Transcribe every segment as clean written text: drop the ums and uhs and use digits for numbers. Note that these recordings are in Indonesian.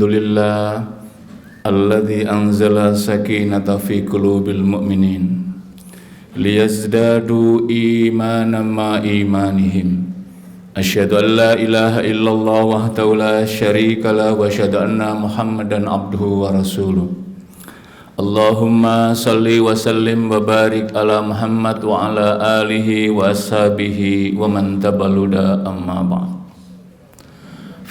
Alhamdulillah alladzi anzala sakinata fi qulubil mu'minin liyazdadu imanan ma imanihim. Asyhadu an la ilaha illallah wahdahu la syarika lah wa asyhadu anna Muhammadan abduhu wa rasuluh. Allahumma salli wa sallim wa barik ala Muhammad wa ala alihi wa ashabihi wa man tabaluda amma ba'd.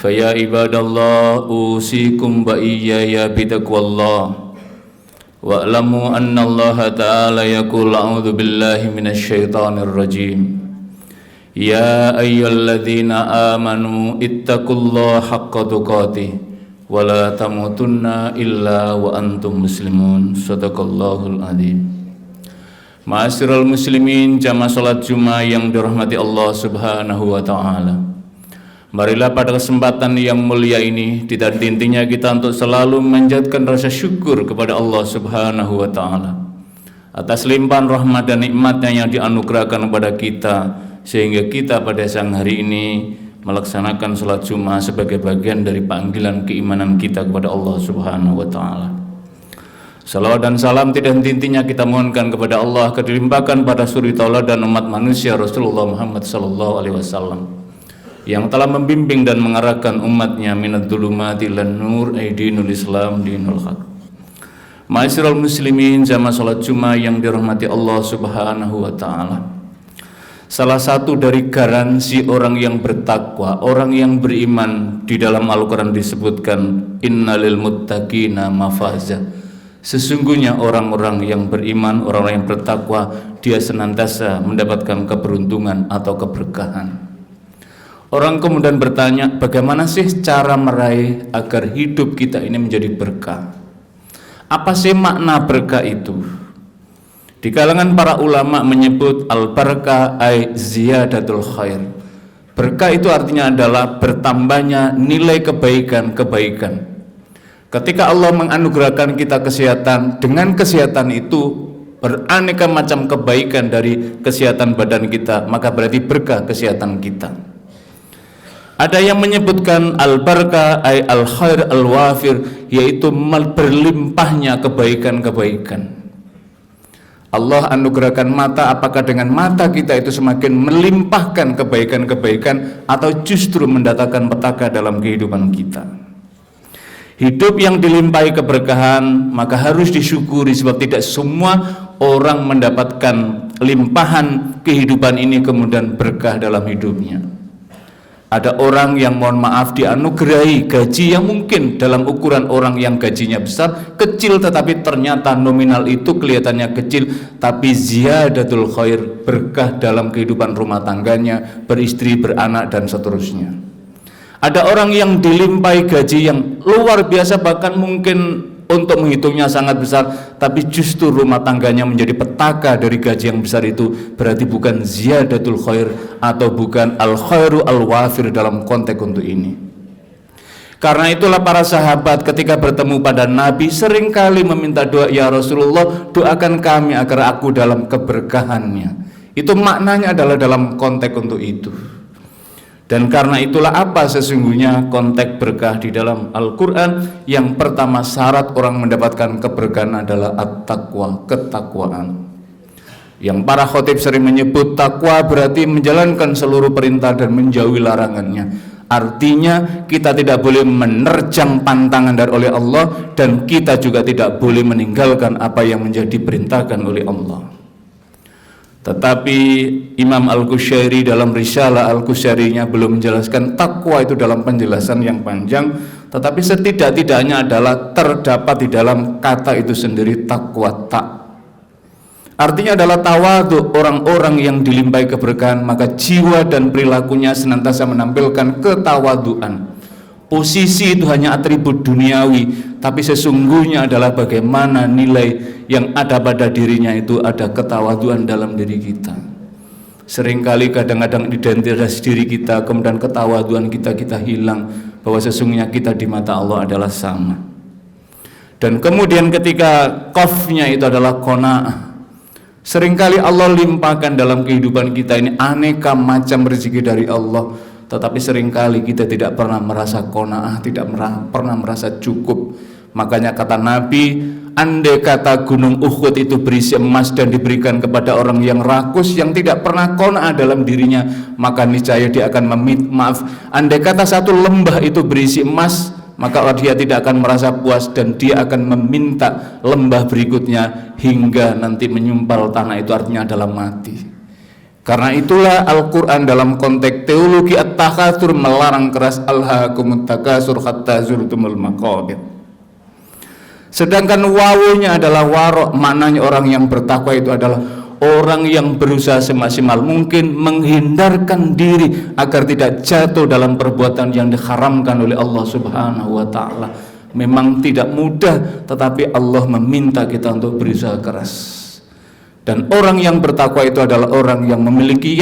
Faya ibadallah usikum wa iyaya bitaqwallah wa'lamu anna Allah ta'ala yaqul a'udzu billahi minasy syaithanir rajim. Ya ayyuhalladzina amanu ittaqullaha haqqa tuqatih wa la tamutunna illa wa antum muslimun. Shadaqallahul adzim. Ma'asyiral muslimin, jamaah salat Jumat yang dirahmati Allah Subhanahu wa taala. Marilah pada kesempatan yang mulia ini intinya kita untuk selalu menjadikan rasa syukur kepada Allah Subhanahu wa taala atas limpahan rahmat dan nikmatnya yang dianugerahkan kepada kita, sehingga kita pada siang hari ini melaksanakan salat Jumat sebagai bagian dari panggilan keimanan kita kepada Allah Subhanahu wa taala. Salawat dan salam tidak henti-hentinya kita mohonkan kepada Allah, kedilimpahkan pada suri tauladan umat manusia Rasulullah Muhammad sallallahu alaihi wasallam yang telah membimbing dan mengarahkan umatnya minad dhulumati ilan nur dinul Islam dinul haq. Ma'asyiral muslimin, jamaah salat Jumat yang dirahmati Allah Subhanahu wa taala. Salah satu dari garansi orang yang bertakwa, orang yang beriman, di dalam Al-Qur'an disebutkan innalil muttaqina mafaza. Sesungguhnya orang-orang yang beriman, orang-orang yang bertakwa, dia senantiasa mendapatkan keberuntungan atau keberkahan. Orang kemudian bertanya, bagaimana sih cara meraih agar hidup kita ini menjadi berkah? Apa sih makna berkah itu? Di kalangan para ulama menyebut al-barakah ay ziyadatul khair. Berkah itu artinya adalah bertambahnya nilai kebaikan-kebaikan. Ketika Allah menganugerahkan kita kesehatan, dengan kesehatan itu beraneka macam kebaikan dari kesehatan badan kita, maka berarti berkah kesehatan kita. Ada yang menyebutkan al-barakah ay al-khair al-wafir, yaitu berlimpahnya kebaikan-kebaikan. Allah anugerahkan mata, apakah dengan mata kita itu semakin melimpahkan kebaikan-kebaikan atau justru mendatangkan petaka dalam kehidupan kita? Hidup yang dilimpahi keberkahan maka harus disyukuri, sebab tidak semua orang mendapatkan limpahan kehidupan ini kemudian berkah dalam hidupnya. Ada orang yang mohon maaf dianugerahi gaji yang mungkin dalam ukuran orang yang gajinya besar, kecil, tetapi ternyata nominal itu kelihatannya kecil, tapi ziyadatul khair, berkah dalam kehidupan rumah tangganya, beristri, beranak, dan seterusnya. Ada orang yang dilimpahi gaji yang luar biasa, bahkan mungkin untuk menghitungnya sangat besar, tapi justru rumah tangganya menjadi petaka dari gaji yang besar itu. Berarti bukan ziyadatul khair atau bukan al-khairu al-wafir dalam konteks untuk ini. Karena itulah para sahabat ketika bertemu pada Nabi seringkali meminta doa, ya Rasulullah, doakan kami agar aku dalam keberkahannya. Itu maknanya adalah dalam konteks untuk itu. Dan karena itulah apa sesungguhnya konteks berkah di dalam Al-Quran. Yang pertama, syarat orang mendapatkan keberkahan adalah at-taqwa, ketakwaan. Yang para khotib sering menyebut takwa berarti menjalankan seluruh perintah dan menjauhi larangannya. Artinya kita tidak boleh menerjang pantangan dari oleh Allah, dan kita juga tidak boleh meninggalkan apa yang menjadi perintahkan oleh Allah. Tetapi Imam Al-Qushairi dalam Risalah Al-Qushairinya belum menjelaskan takwa itu dalam penjelasan yang panjang, tetapi setidak-tidaknya adalah terdapat di dalam kata itu sendiri takwa tak. Artinya adalah tawadhu, orang-orang yang dilimpahi keberkahan maka jiwa dan perilakunya senantiasa menampilkan ketawaduan. Posisi itu hanya atribut duniawi, tapi sesungguhnya adalah bagaimana nilai yang ada pada dirinya itu ada ketawaduan dalam diri kita. Seringkali kadang-kadang identitas diri kita, kemudian ketawaduan kita hilang, bahwa sesungguhnya kita di mata Allah adalah sama. Dan kemudian ketika qafnya itu adalah qanaah. Seringkali Allah limpahkan dalam kehidupan kita ini aneka macam rezeki dari Allah, tetapi seringkali kita tidak pernah merasa qanaah, tidak pernah merasa cukup. Makanya kata Nabi, andai kata gunung Uhud itu berisi emas dan diberikan kepada orang yang rakus, yang tidak pernah qanaah dalam dirinya, maka niscaya dia akan meminta maaf. Andai kata satu lembah itu berisi emas, maka dia tidak akan merasa puas dan dia akan meminta lembah berikutnya hingga nanti menyumpal tanah itu, artinya adalah mati. Karena itulah Al-Quran dalam konteks teologi at-takatsur melarang keras alhaakumut takatsur hatta zurtumul maqabir. Sedangkan wawunya adalah warok, maknanya orang yang bertakwa itu adalah orang yang berusaha semaksimal mungkin menghindarkan diri agar tidak jatuh dalam perbuatan yang diharamkan oleh Allah Subhanahu wa taala. Memang tidak mudah, tetapi Allah meminta kita untuk berusaha keras. Dan orang yang bertakwa itu adalah orang yang memiliki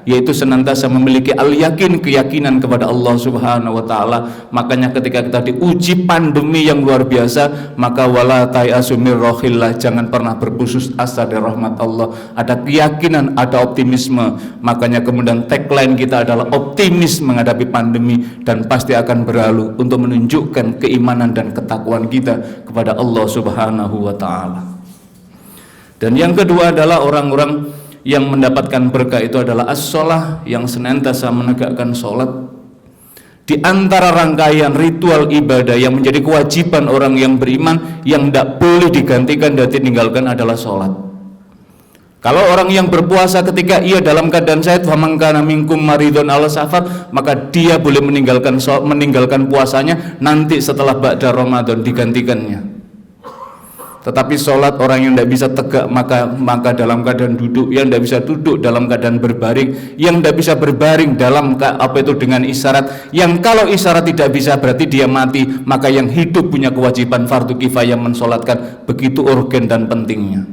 yaitu senantiasa memiliki al-yakin, keyakinan kepada Allah Subhanahu wa taala. Makanya ketika kita diuji pandemi yang luar biasa, maka wala tayasu mir rohillah, jangan pernah berputus asa dari rahmat Allah. Ada keyakinan, ada optimisme. Makanya kemudian tagline kita adalah optimis menghadapi pandemi dan pasti akan berlalu, untuk menunjukkan keimanan dan ketakwaan kita kepada Allah Subhanahu wa taala. Dan yang kedua adalah orang-orang yang mendapatkan berkah itu adalah as-sholah, yang senantiasa menegakkan sholat. Di antara rangkaian ritual ibadah yang menjadi kewajiban orang yang beriman, yang tidak boleh digantikan dan ditinggalkan adalah sholat. Kalau orang yang berpuasa ketika ia dalam keadaan sehat, faman kana minkum maridun aw safar, maka dia boleh meninggalkan puasanya nanti setelah ba'da Ramadan digantikannya. Tetapi sholat orang yang tidak bisa tegak maka dalam keadaan duduk, yang tidak bisa duduk dalam keadaan berbaring, yang tidak bisa berbaring dalam dengan isyarat, yang kalau isyarat tidak bisa berarti dia mati, maka yang hidup punya kewajiban fardu kifayah mensolatkan, begitu urgen dan pentingnya.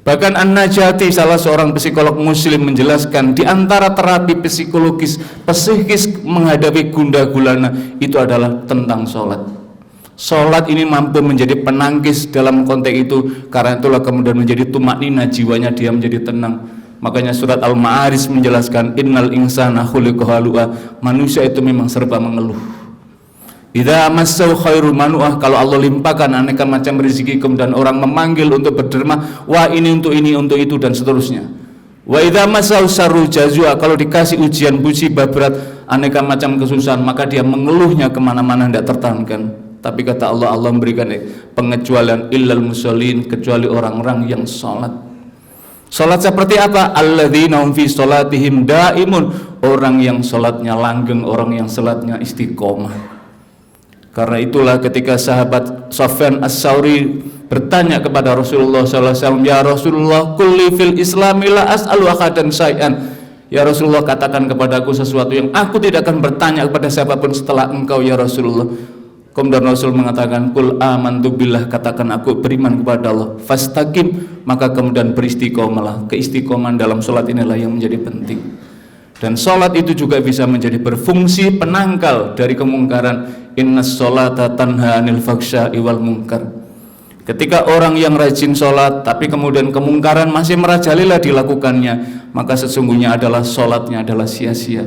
Bahkan An-Najati, salah seorang psikolog muslim, menjelaskan di antara terapi psikologis psikis menghadapi gundah gulana itu adalah tentang sholat. Sholat ini mampu menjadi penangkis dalam konteks itu, karena itulah kemudian menjadi tumaknina, jiwanya dia menjadi tenang. Makanya surat Al-Ma'arij menjelaskan innal insana khuliqa halu'a, manusia itu memang serba mengeluh. Idza massahu khairu manu'ah, kalau Allah limpahkan aneka macam rezeki kemudian orang memanggil untuk berderma, wah ini untuk itu dan seterusnya. Wa idza massahu syarru jazua, kalau dikasih ujian musibah berat aneka macam kesusahan, maka dia mengeluhnya kemana-mana, tidak tertahankan. Tapi kata Allah, Allah memberikan pengecualian, illal musallin, kecuali orang-orang yang sholat. Sholat seperti apa? Alladzina hum fi sholatihim daimun, orang yang sholatnya langgeng, orang yang sholatnya istiqomah. Karena itulah ketika sahabat Sufyan As-Tsauri bertanya kepada Rasulullah SAW, ya Rasulullah, kulli fil islami la as'alu ahadan syai'an. Ya Rasulullah, katakan kepadaku sesuatu yang aku tidak akan bertanya kepada siapapun setelah engkau ya Rasulullah. Kemudian Rasul mengatakan, kul amantu billah, katakan aku beriman kepada Allah, fastaqim, maka kemudian beristiqomalah. Keistiqomahan dalam sholat inilah yang menjadi penting. Dan sholat itu juga bisa menjadi berfungsi penangkal dari kemungkaran. Innas sholata tanha anil faksya'i wal munkar. Ketika orang yang rajin sholat tapi kemudian kemungkaran masih merajalela dilakukannya, maka sesungguhnya adalah sholatnya adalah sia-sia.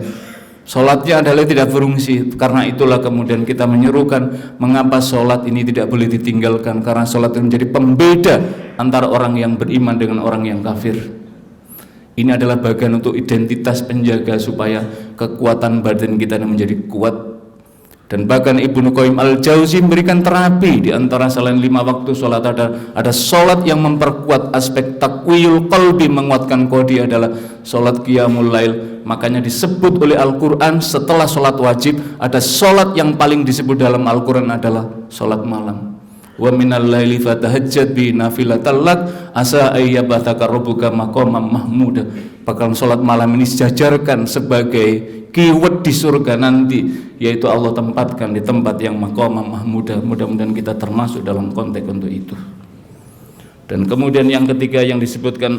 Sholatnya adalah tidak berfungsi. Karena itulah kemudian kita menyerukan mengapa sholat ini tidak boleh ditinggalkan, karena sholat itu menjadi pembeda antara orang yang beriman dengan orang yang kafir. Ini adalah bagian untuk identitas penjaga supaya kekuatan batin kita menjadi kuat. Dan bahkan Ibnu Qayyim Al-Jauzi memberikan terapi di antara selain 5 waktu sholat ada sholat yang memperkuat aspek takwiyul qalbi, menguatkan qodi, adalah sholat qiyamul lail. Makanya disebut oleh Al-Quran setelah sholat wajib ada sholat yang paling disebut dalam Al-Quran adalah sholat malam. Wa minal laili fatahajjad bi nafilatal lak asa ayyabathaka rabbuka maqaman mahmuda. Bahkan sholat malam ini dijajarkan sebagai keyword di surga nanti, yaitu Allah tempatkan di tempat yang maqaman mahmuda. Mudah-mudahan kita termasuk dalam konteks untuk itu. Dan kemudian yang ketiga yang disebutkan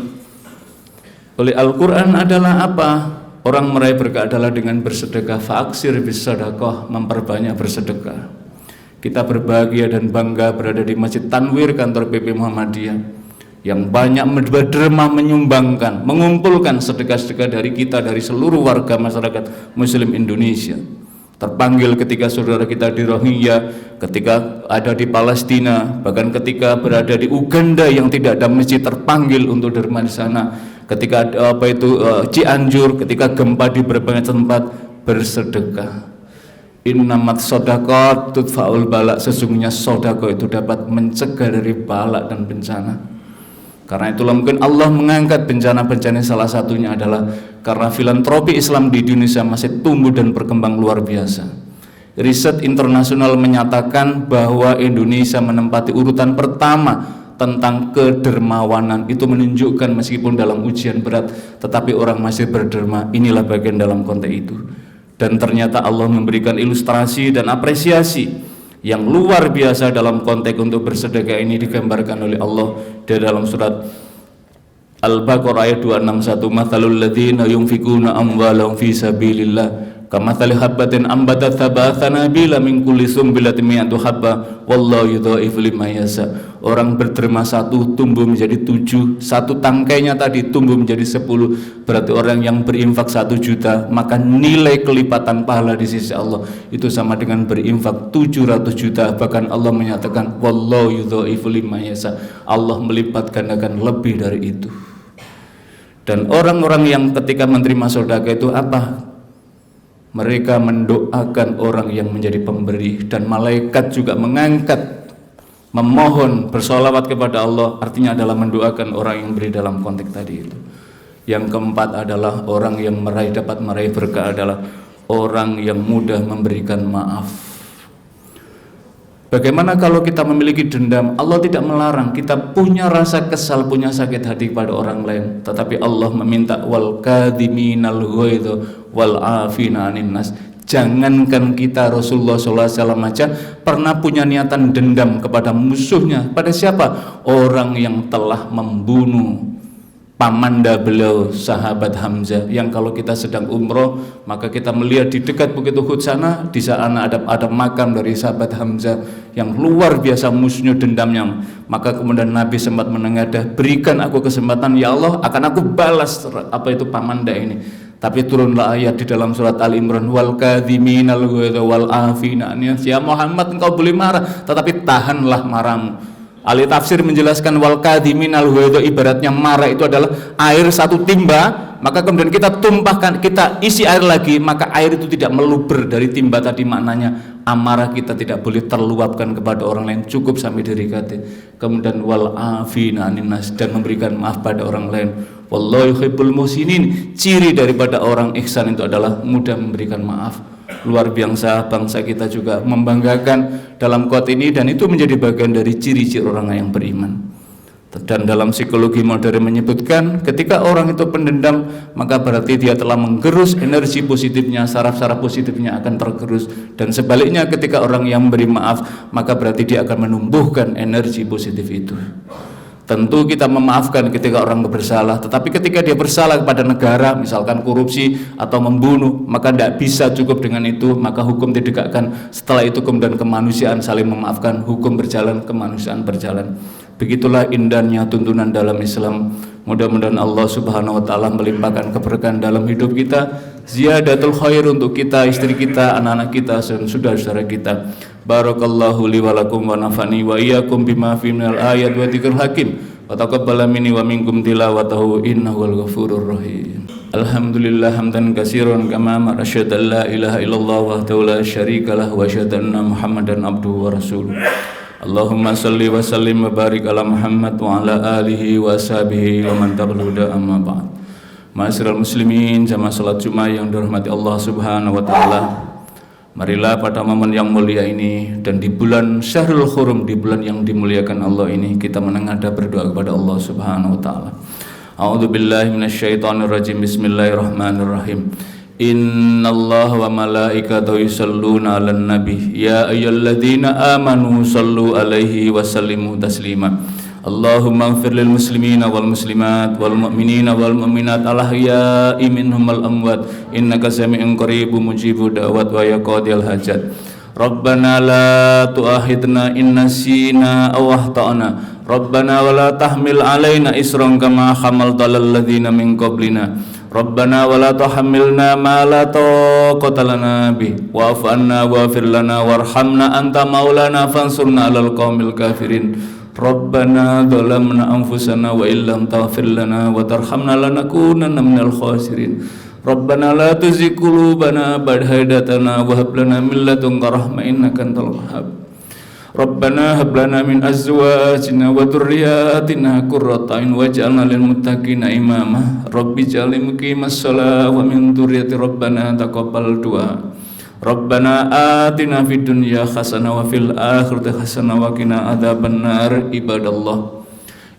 oleh Al-Quran adalah apa? Orang meraih berkah adalah dengan bersedekah. Fa'aksir bisadaqah, memperbanyak bersedekah. Kita berbahagia dan bangga berada di Masjid Tanwir, kantor PP Muhammadiyah. yang banyak berderma menyumbangkan, mengumpulkan sedekah-sedekah dari kita, dari seluruh warga masyarakat Muslim Indonesia. Terpanggil ketika saudara kita di Rohingya, ketika ada di Palestina, bahkan ketika berada di Uganda yang tidak ada masjid, terpanggil untuk derma di sana. Ketika Cianjur, ketika gempa di berbagai tempat, bersedekah. Innamat shadaqat tudfa'ul balak, sesungguhnya sedekah itu dapat mencegah dari balak dan bencana. Karena itulah mungkin Allah mengangkat bencana-bencana, salah satunya adalah karena filantropi Islam di Indonesia masih tumbuh dan berkembang luar biasa. Riset internasional menyatakan bahwa Indonesia menempati urutan pertama tentang kedermawanan. Itu menunjukkan meskipun dalam ujian berat tetapi orang masih berderma. Inilah bagian dalam konteks itu. Dan ternyata Allah memberikan ilustrasi dan apresiasi yang luar biasa dalam konteks untuk bersedekah ini digambarkan oleh Allah di dalam surat Al-Baqarah ayat 261. Mathalul ladzina yunfikuna amwalahum fi sabilillah kamathali habbatin ambatat sab'a sanabila min kulli sumbilatin mi'atu habba wallahu yudha'ifu liman yasha. Orang berderma satu tumbuh menjadi 7, satu tangkainya tadi tumbuh menjadi 10. Berarti orang yang berinfak 1 juta, maka nilai kelipatan pahala di sisi Allah itu sama dengan berinfak 700 juta. Bahkan Allah menyatakan wallahu yudha'ifu liman yasha, Allah melipat gandakan lebih dari itu. Dan orang-orang yang ketika menerima sedekah itu apa? Mereka mendoakan orang yang menjadi pemberi, dan malaikat juga mengangkat, memohon, bersolawat kepada Allah. Artinya adalah mendoakan orang yang beri dalam konteks tadi itu. Yang keempat adalah orang yang dapat meraih berkah adalah orang yang mudah memberikan maaf. Bagaimana kalau kita memiliki dendam? Allah tidak melarang kita punya rasa kesal, punya sakit hati pada orang lain, tetapi Allah meminta wal kadhiminal ghaidha wal afina 'anin nas. Jangankan kita, Rasulullah SAW aja pernah punya niatan dendam kepada musuhnya. Pada siapa? Orang yang telah membunuh pamanda beliau, sahabat Hamzah, yang kalau kita sedang umroh maka kita melihat di dekat Bukit Uhud sana, di sana ada makam dari sahabat Hamzah yang luar biasa musuhnya dendamnya. Maka kemudian Nabi sempat menengadah, berikan aku kesempatan ya Allah, akan aku balas apa itu pamanda ini. Tapi turunlah ayat di dalam surat Al-Imran, wal kadhiminal ghaidha wal afina 'anin nas. Ya Muhammad, engkau boleh marah tetapi tahanlah marahmu. Ahli tafsir menjelaskan wal kadhiminal ghaidha, ibaratnya marah itu adalah air satu timba, maka kemudian kita tumpahkan, kita isi air lagi, maka air itu tidak meluber dari timba tadi. Maknanya amarah kita tidak boleh terluapkan kepada orang lain, cukup sampai diri kita. Kemudian wal afina 'anin nas, dan memberikan maaf pada orang lain. Wallahu yuhibbul muhsinin, ciri daripada orang ihsan itu adalah mudah memberikan maaf. Luar biasa bangsa kita juga membanggakan dalam quote ini, dan itu menjadi bagian dari ciri-ciri orang yang beriman. Dan dalam psikologi modern menyebutkan ketika orang itu pendendam, maka berarti dia telah menggerus energi positifnya, saraf-saraf positifnya akan tergerus. Dan sebaliknya ketika orang yang memberi maaf, maka berarti dia akan menumbuhkan energi positif itu. Tentu kita memaafkan ketika orang bersalah, tetapi ketika dia bersalah kepada negara, misalkan korupsi atau membunuh, maka tidak bisa cukup dengan itu, maka hukum ditegakkan. Setelah itu kemudian kemanusiaan saling memaafkan, hukum berjalan, kemanusiaan berjalan. Begitulah indahnya tuntunan dalam Islam. Mudah-mudahan Allah Subhanahu wa taala melimpahkan keberkahan dalam hidup kita, ziyadatul khair untuk kita, istri kita, anak-anak kita, dan saudara-saudara kita. Barakallahu li wa lakum wa nafani wa iyyakum bima fi minal ayat wa dzikril hakim wa taqabbala minni wa minkum tilawatahu innahu wal ghafurur rahim. Alhamdulillah hamdan katsiran kama asyhadu an la ilaha illallah wahdahu la syarikalah wa asyhadu anna Muhammadan abduhu wa rasuluh. Allahumma salli wa sallim wa barik ala Muhammad wa ala alihi wa ashabihi wa man tabi'ahu amma ba'd. Ma'asyiral muslimin, jamaah salat Jumat yang dirahmati Allah Subhanahu wa taala. Marilah pada momen yang mulia ini dan di bulan Syahrul Hurum, di bulan yang dimuliakan Allah ini, kita menengadah berdoa kepada Allah Subhanahu wa taala. A'udzubillahi minasyaitonirrajim. Bismillahirrahmanirrahim. Innallaha wa malaikatahu yusholluna 'alan nabi ya ayyuhalladzina amanu shallu 'alaihi wa sallimu taslima. Allahumma ighfir lil muslimina wal muslimat wal mu'minina wal mu'minat al ahya'i minhum wal amwat innaka sami'un qaribun mujibud da'wat wa ya qadiyal hajat. Rabbana la tu'akhidna in nasina aw akhtana Rabbana wa la tahmil alaina isran kama hamalta 'alal ladzina min qablina Rabbana wa la tuhammilna ma la taqata lana bih wa'fu 'anna waghfir lana warhamna anta maulana fansurna 'alal qaumil kafirin Rabbana dhalamna anfusana wa illam taghfir lana wa tarhamna lanakunanna minal khasirin Rabbana la tuzigh qulubana ba'da idh hadaytana wa hab lana min ladunka rahmah innaka antal wahhab Rabbana hab lana min azwajina wa dhurriyyatina qurrata a'yun waj'alna lil muttaqina imama Rabbi ij'alni muqimas shalah wa min dhurriyyati Rabbana taqabbal du'a Rabbana atina fid dunya hasanah wa fil akhirati hasanah wa qina adzabannar ibadallah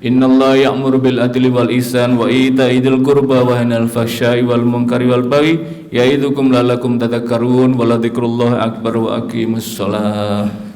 Innallaha ya'muru bil adli wal ihsan wa ita'i dzil qurba wa yanhal fahsya'i wal munkari wal baghi ya'idzukum la'allakum tadhakkarun wa la dzikrullahi akbar wa aqimus shalah